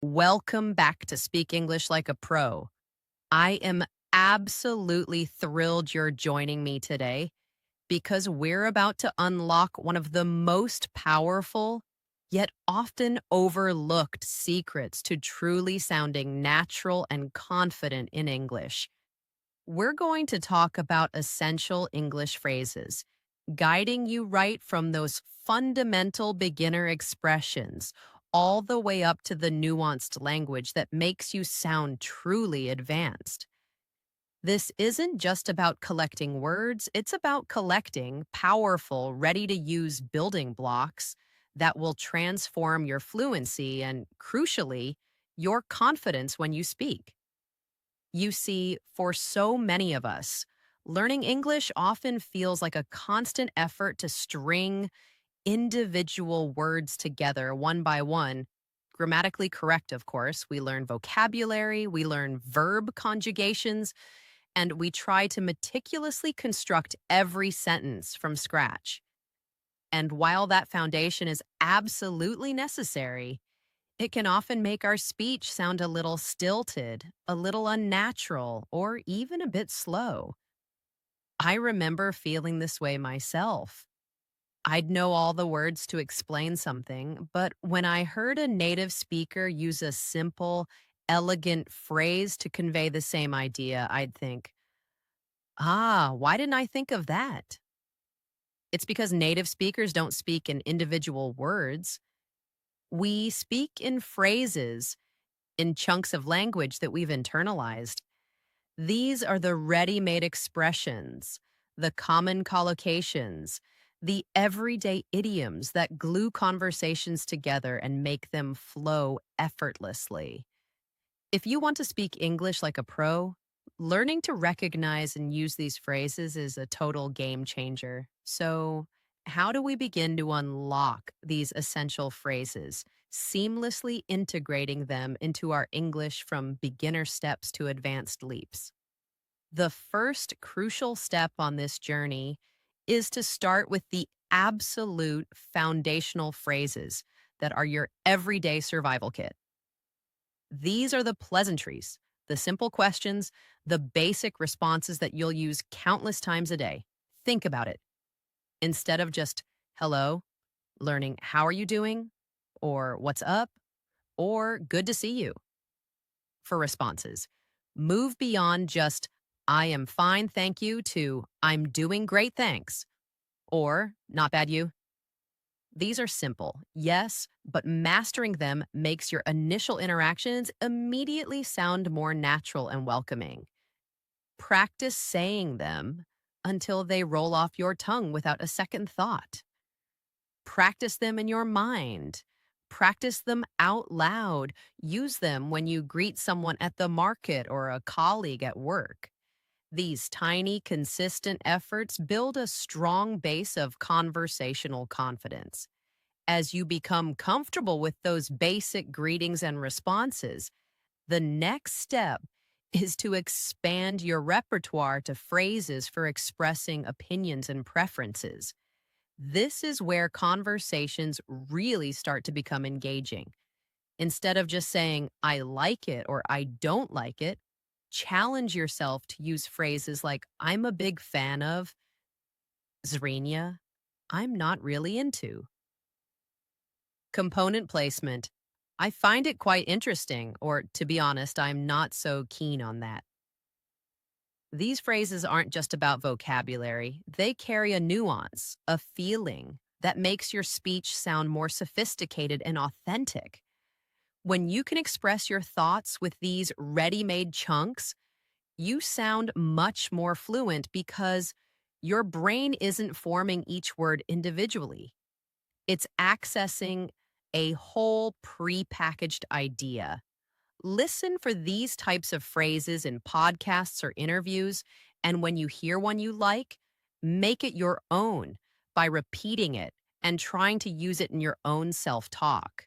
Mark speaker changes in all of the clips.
Speaker 1: Welcome back to Speak English Like a Pro. I am absolutely thrilled you're joining me today because we're about to unlock one of the most powerful, yet often overlooked secrets to truly sounding natural and confident in English. We're going to talk about essential English phrases, guiding you right from those fundamental beginner expressions all the way up to the nuanced language that makes you sound truly advanced. This isn't just about collecting words, it's about collecting powerful, ready to use building blocks that will transform your fluency and, crucially, your confidence when you speak. You see, for so many of us, learning English often feels like a constant effort to string individual words together one by one. Grammatically correct, of course. We learn vocabulary, we learn verb conjugations, and we try to meticulously construct every sentence from scratch. And while that foundation is absolutely necessary, it can often make our speech sound a little stilted, a little unnatural, or even a bit slow. I remember feeling this way myself. I'd know all the words to explain something, but when I heard a native speaker use a simple, elegant phrase to convey the same idea, I'd think, why didn't I think of that? It's because native speakers don't speak in individual words. We speak in phrases, in chunks of language that we've internalized. These are the ready made expressions, the common collocations, the everyday idioms that glue conversations together and make them flow effortlessly. If you want to speak English like a pro, learning to recognize and use these phrases is a total game changer. So, how do we begin to unlock these essential phrases, seamlessly integrating them into our English from beginner steps to advanced leaps? The first crucial step on this journey is to start with the absolute foundational phrases that are your everyday survival kit. These are the pleasantries, the simple questions, the basic responses that you'll use countless times a day. Think about it. Instead of just hello, learning how are you doing, or what's up, or good to see you. For responses, move beyond just I am fine, thank you to I'm doing great, thanks, or not bad, you. These are simple, yes, but mastering them makes your initial interactions immediately sound more natural and welcoming. Practice saying them until they roll off your tongue without a second thought. Practice them in your mind. Practice them out loud. Use them when you greet someone at the market or a colleague at work. These tiny, consistent efforts build a strong base of conversational confidence. As you become comfortable with those basic greetings and responses, the next step is to expand your repertoire to phrases for expressing opinions and preferences. This is where conversations really start to become engaging. Instead of just saying, I like it or I don't like it, challenge yourself to use phrases like, I'm a big fan of, Zrenia, I'm not really into. Component placement. I find it quite interesting, or to be honest, I'm not so keen on that. These phrases aren't just about vocabulary, they carry a nuance, a feeling that makes your speech sound more sophisticated and authentic. When you can express your thoughts with these ready made chunks, you sound much more fluent because your brain isn't forming each word individually. It's accessing a whole prepackaged idea. Listen for these types of phrases in podcasts or interviews, and when you hear one you like, make it your own by repeating it and trying to use it in your own self talk.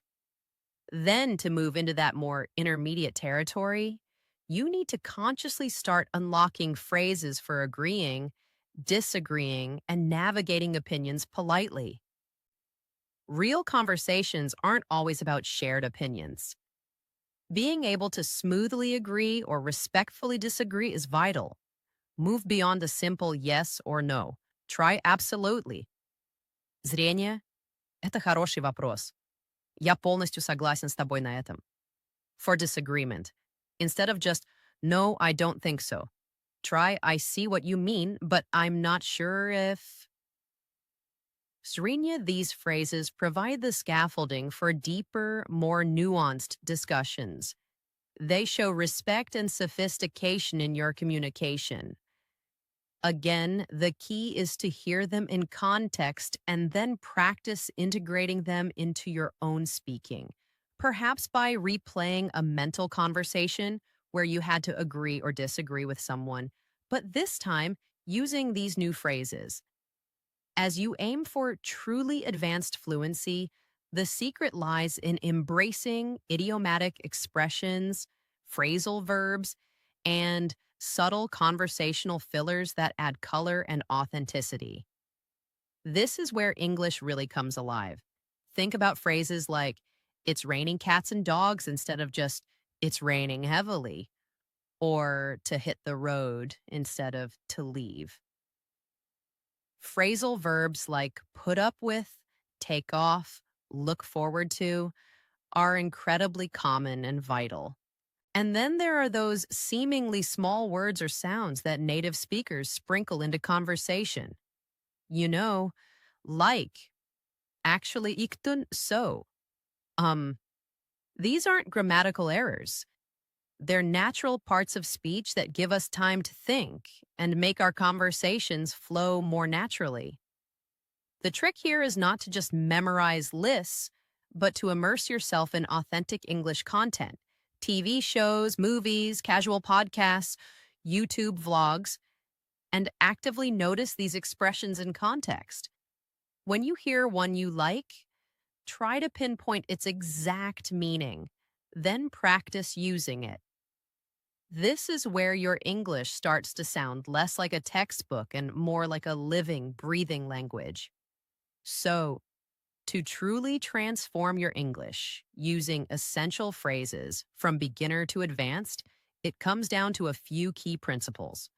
Speaker 1: Then, to move into that more intermediate territory, you need to consciously start unlocking phrases for agreeing, disagreeing, and navigating opinions politely. Real conversations aren't always about shared opinions. Being able to smoothly agree or respectfully disagree is vital. Move beyond a simple yes or no. Try absolutely. Зрение — это хороший вопрос. Я полностью согласен с тобой на этом. For disagreement, instead of just no, I don't think so. Try I see what you mean, but I'm not sure if. Srinya, these phrases provide the scaffolding for deeper, more nuanced discussions. They show respect and sophistication in your communication. Again, the key is to hear them in context and then practice integrating them into your own speaking, perhaps by replaying a mental conversation where you had to agree or disagree with someone, but this time using these new phrases. As you aim for truly advanced fluency, the secret lies in embracing idiomatic expressions, phrasal verbs, and subtle conversational fillers that add color and authenticity. This is where English really comes alive. Think about phrases like, it's raining cats and dogs instead of just, it's raining heavily, or to hit the road instead of to leave. Phrasal verbs like put up with, take off, look forward to are incredibly common and vital. And then there are those seemingly small words or sounds that native speakers sprinkle into conversation. You know, like, actually, iktun so. Um, these aren't grammatical errors. They're natural parts of speech that give us time to think and make our conversations flow more naturally. The trick here is not to just memorize lists, but to immerse yourself in authentic English content. TV shows, movies, casual podcasts, YouTube vlogs, and actively notice these expressions in context. When you hear one you like, try to pinpoint its exact meaning, then practice using it. This is where your English starts to sound less like a textbook and more like a living, breathing language. So, to truly transform your English using essential phrases from beginner to advanced, it comes down to a few key principles.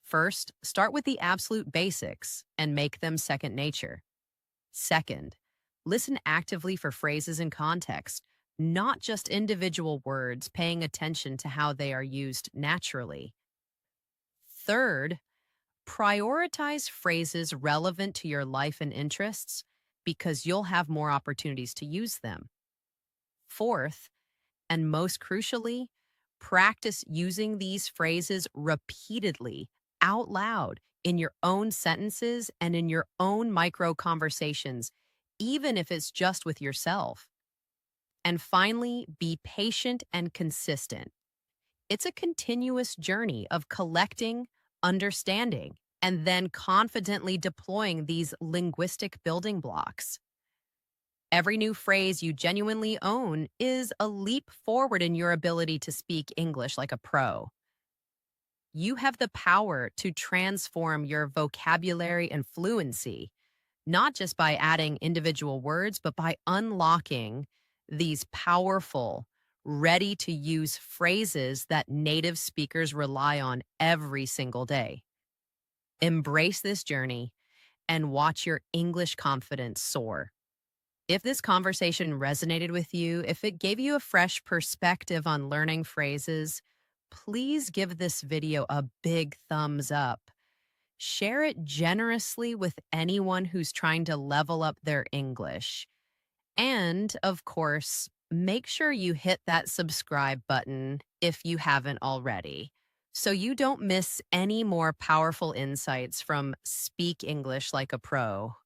Speaker 1: First, start with the absolute basics and make them second nature. Second, listen actively for phrases in context, not just individual words, paying attention to how they are used naturally. Third, prioritize phrases relevant to your life and interests because you'll have more opportunities to use them. Fourth, and most crucially, practice using these phrases repeatedly, out loud, in your own sentences and in your own micro conversations, even if it's just with yourself. And finally, be patient and consistent. It's a continuous journey of collecting, understanding, and then confidently deploying these linguistic building blocks. Every new phrase you genuinely own is a leap forward in your ability to speak English like a pro. You have the power to transform your vocabulary and fluency, not just by adding individual words, but by unlocking these powerful, ready to use phrases that native speakers rely on every single day. Embrace this journey and watch your English confidence soar. If this conversation resonated with you, if it gave you a fresh perspective on learning phrases, please give this video a big thumbs up. Share it generously with anyone who's trying to level up their English. And, of course, make sure you hit that subscribe button if you haven't already, so you don't miss any more powerful insights from Speak English Like a Pro.